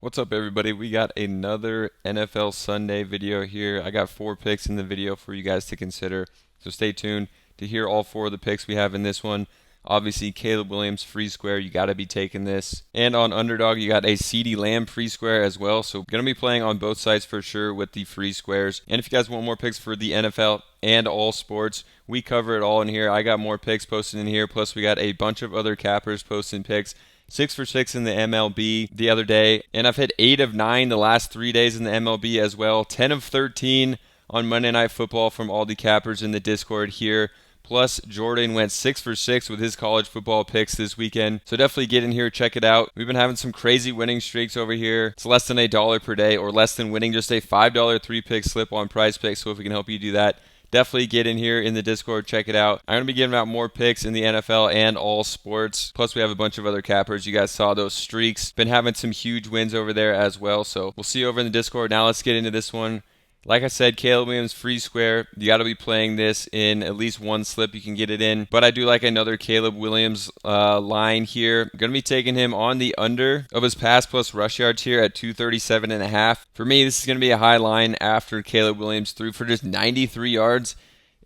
What's up, everybody? We got another NFL Sunday video here. I got 4 picks in the video for you guys to consider, so stay tuned to hear all 4 of the picks we have in this one. Obviously, Caleb Williams free square, you got to be taking this. And on Underdog, you got a CeeDee Lamb free square as well, so going to be playing on both sides for sure with the free squares. And if you guys want more picks for the NFL and all sports, we cover it all in here. I got more picks posted in here, plus we got a bunch of other cappers posting picks. 6 for 6 in the MLB the other day, and I've hit 8 of 9 the last 3 days in the MLB as well. 10 of 13 on Monday Night Football from all the cappers in the Discord here. Plus, Jordan went 6 for 6 with his college football picks this weekend. So definitely get in here, check it out. We've been having some crazy winning streaks over here. It's less than $1 per day, or less than winning just a $5 3-pick slip on Prizepicks. So if we can help you do that, definitely get in here in the Discord, check it out. I'm going to be giving out more picks in the NFL and all sports. Plus, we have a bunch of other cappers. You guys saw those streaks. Been having some huge wins over there as well. So we'll see you over in the Discord. Now let's get into this one. Like I said, Caleb Williams free square. You got to be playing this in at least one slip. You can get it in. But I do like another Caleb Williams line here. Going to be taking him on the under of his pass plus rush yards here at 237.5. For me, this is going to be a high line after Caleb Williams threw for just 93 yards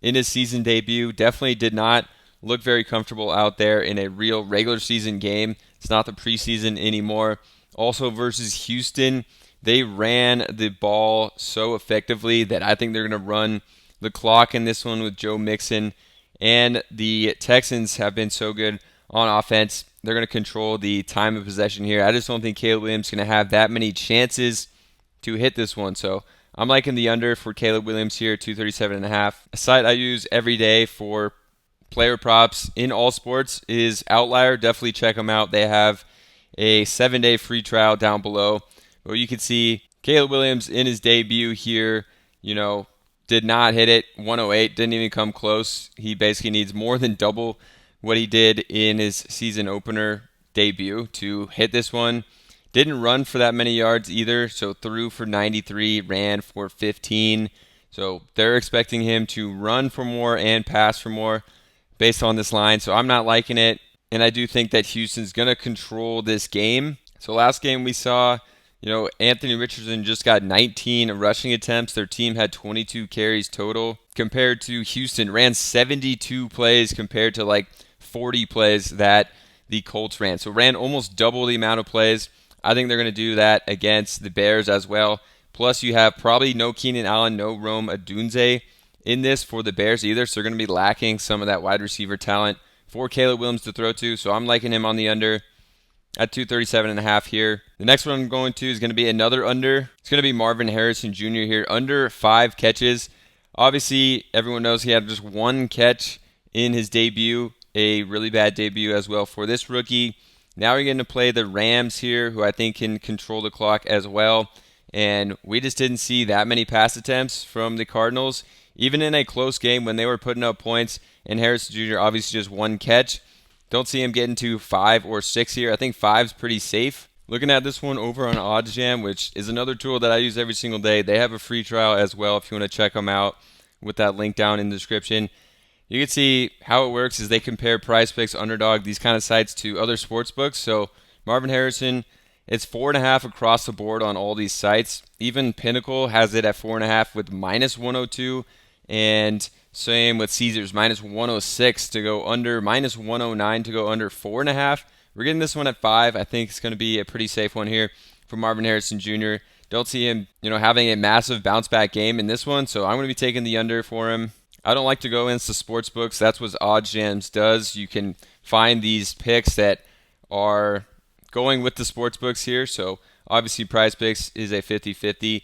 in his season debut. Definitely did not look very comfortable out there in a real regular season game. It's not the preseason anymore. Also versus Houston, they ran the ball so effectively that I think they're going to run the clock in this one with Joe Mixon. And the Texans have been so good on offense. They're going to control the time of possession here. I just don't think Caleb Williams is going to have that many chances to hit this one. So I'm liking the under for Caleb Williams here, 237.5. A site I use every day for player props in all sports is Outlier. Definitely check them out. They have a 7-day free trial down below. Well, you can see Caleb Williams in his debut here, did not hit it. 108, didn't even come close. He basically needs more than double what he did in his season opener debut to hit this one. Didn't run for that many yards either, so threw for 93, ran for 15. So they're expecting him to run for more and pass for more based on this line. So I'm not liking it, and I do think that Houston's going to control this game. So last game we saw, Anthony Richardson just got 19 rushing attempts. Their team had 22 carries total compared to Houston. Ran 72 plays compared to like 40 plays that the Colts ran. So ran almost double the amount of plays. I think they're going to do that against the Bears as well. Plus, you have probably no Keenan Allen, no Rome Odunze in this for the Bears either. So they're going to be lacking some of that wide receiver talent for Caleb Williams to throw to. So I'm liking him on the under at 237.5 here. The next one I'm going to is going to be another under. It's going to be Marvin Harrison Jr. here, under 5 catches. Obviously, everyone knows he had just 1 catch in his debut, a really bad debut as well for this rookie. Now we're going to play the Rams here, who I think can control the clock as well. And we just didn't see that many pass attempts from the Cardinals, even in a close game when they were putting up points. And Harrison Jr. obviously just 1 catch. Don't see him getting to 5 or 6 here. I think 5's pretty safe. Looking at this one over on OddsJam, which is another tool that I use every single day. They have a free trial as well if you want to check them out with that link down in the description. You can see how it works is they compare Prizepicks, Underdog, these kind of sites to other sports books. So Marvin Harrison, it's 4.5 across the board on all these sites. Even Pinnacle has it at 4.5 with minus 102, and same with Caesars, minus 106 to go under, minus 109 to go under 4.5. We're getting this one at 5. I think it's going to be a pretty safe one here for Marvin Harrison Jr. Don't see him, having a massive bounce back game in this one, so I'm going to be taking the under for him. I don't like to go into sports books. That's what OddsJams does. You can find these picks that are going with the sports books here. So obviously Prizepicks is a 50-50.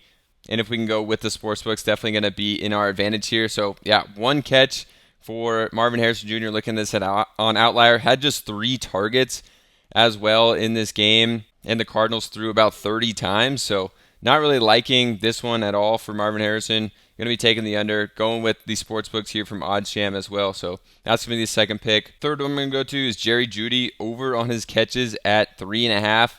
And if we can go with the sports books, definitely going to be in our advantage here. So yeah, 1 catch for Marvin Harrison Jr. Looking this on Outlier. Had just 3 targets as well in this game. And the Cardinals threw about 30 times. So not really liking this one at all for Marvin Harrison. Going to be taking the under, going with the sports books here from OddsJam as well. So that's going to be the second pick. Third one I'm going to go to is Jeudy over on his catches at 3.5.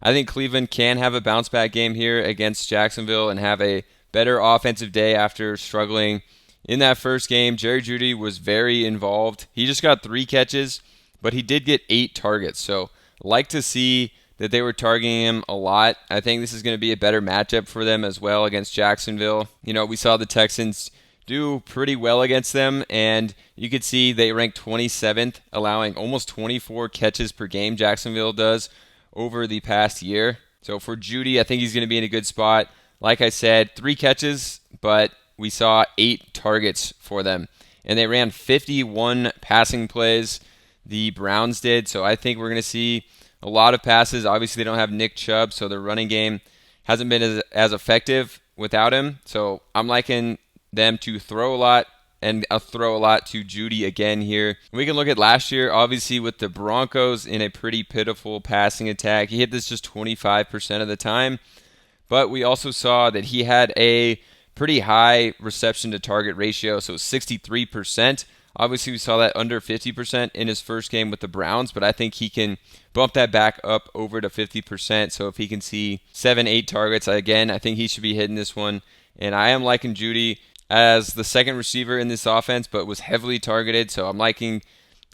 I think Cleveland can have a bounce back game here against Jacksonville and have a better offensive day after struggling in that first game. Jeudy was very involved. He just got 3 catches, but he did get 8 targets. So like to see that they were targeting him a lot. I think this is going to be a better matchup for them as well against Jacksonville. You know, we saw the Texans do pretty well against them, and you could see they ranked 27th, allowing almost 24 catches per game. Jacksonville does over the past year. So for Jeudy, I think he's going to be in a good spot. Like I said, 3 catches, but we saw 8 targets for them. And they ran 51 passing plays, the Browns did. So I think we're going to see a lot of passes. Obviously, they don't have Nick Chubb, so their running game hasn't been as effective without him. So I'm liking them to throw a lot, and I'll throw a lot to Jeudy again here. We can look at last year, obviously, with the Broncos in a pretty pitiful passing attack. He hit this just 25% of the time, but we also saw that he had a pretty high reception to target ratio, so 63%. Obviously, we saw that under 50% in his first game with the Browns, but I think he can bump that back up over to 50%. So if he can see 7-8 targets, again, I think he should be hitting this one. And I am liking Jeudy as the second receiver in this offense, but was heavily targeted. So I'm liking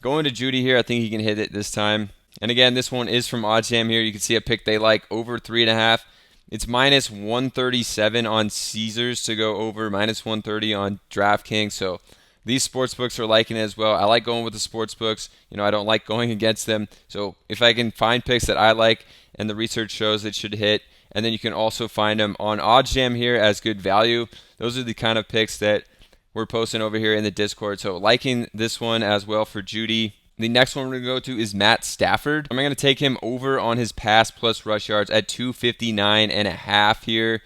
going to Jeudy here. I think he can hit it this time. And again, this one is from OddsJam here. You can see a pick they like over 3.5. It's minus 137 on Caesars to go over, minus 130 on DraftKings. So these sportsbooks are liking it as well. I like going with the sportsbooks. You know, I don't like going against them. So if I can find picks that I like and the research shows it should hit, and then you can also find them on OddsJam here as good value. Those are the kind of picks that we're posting over here in the Discord. So liking this one as well for Jeudy. The next one we're going to go to is Matt Stafford. I'm going to take him over on his pass plus rush yards at 259.5 here.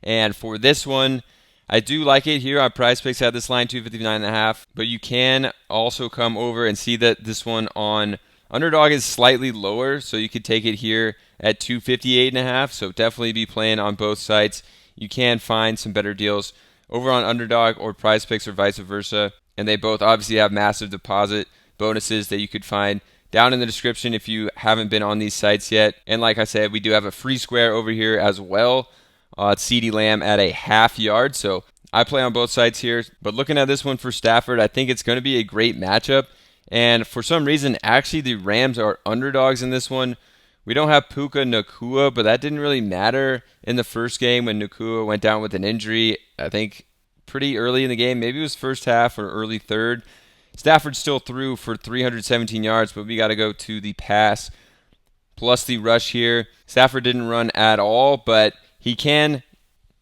And for this one, I do like it here on Prizepicks. Had this line 259.5, but you can also come over and see that this one on Underdog is slightly lower, so you could take it here at 258.5. So definitely be playing on both sites. You can find some better deals over on Underdog or Prizepicks or vice versa, and they both obviously have massive deposit bonuses that you could find down in the description if you haven't been on these sites yet. And like I said, we do have a free square over here as well. CeeDee Lamb at a half yard. So I play on both sides here. But looking at this one for Stafford, I think it's going to be a great matchup. And for some reason, actually, the Rams are underdogs in this one. We don't have Puka Nacua, but that didn't really matter in the first game when Nacua went down with an injury. I think pretty early in the game. Maybe it was first half or early third. Stafford still threw for 317 yards, but we got to go to the pass plus the rush here. Stafford didn't run at all, but he can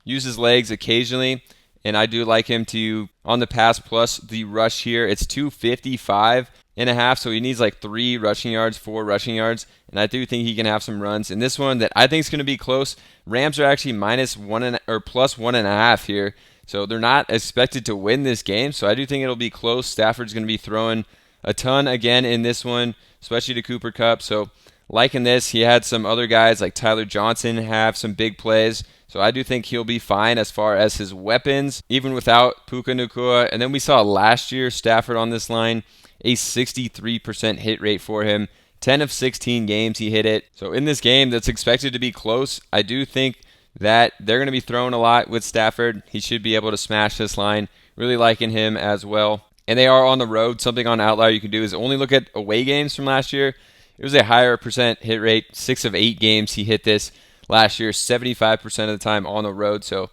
use his legs occasionally, and I do like him to on the pass plus the rush here. It's 255.5, so he needs like 3 rushing yards, 4 rushing yards, and I do think he can have some runs. In this one that I think is going to be close, Rams are actually minus 1 or plus 1.5 here, so they're not expected to win this game. So I do think it'll be close. Stafford's going to be throwing a ton again in this one, especially to Cooper Kupp. So liking this, he had some other guys like Tyler Johnson have some big plays. So I do think he'll be fine as far as his weapons, even without Puka Nacua. And then we saw last year Stafford on this line, a 63% hit rate for him. 10 of 16 games he hit it. So in this game that's expected to be close, I do think that they're going to be throwing a lot with Stafford. He should be able to smash this line. Really liking him as well. And they are on the road. Something on Outlier you can do is only look at away games from last year. It was a higher percent hit rate. 6 of 8 games he hit this last year, 75% of the time on the road. So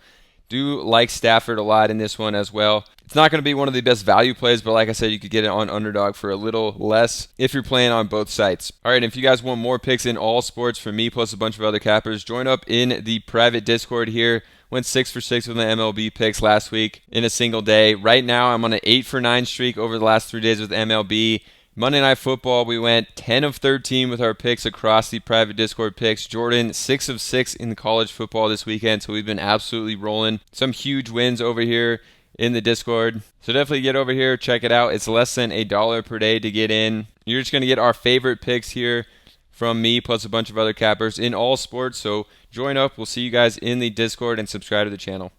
do like Stafford a lot in this one as well. It's not going to be one of the best value plays, but like I said, you could get it on Underdog for a little less if you're playing on both sites. All right, if you guys want more picks in all sports from me plus a bunch of other cappers, join up in the private Discord here. Went 6 for 6 with my MLB picks last week in a single day. Right now, I'm on an 8 for 9 streak over the last 3 days with MLB. Monday Night Football, we went 10 of 13 with our picks across the private Discord picks. Jordan, 6 of 6 in college football this weekend, so we've been absolutely rolling. Some huge wins over here in the Discord. So definitely get over here, check it out. It's less than $1 per day to get in. You're just going to get our favorite picks here from me plus a bunch of other cappers in all sports. So join up. We'll see you guys in the Discord and subscribe to the channel.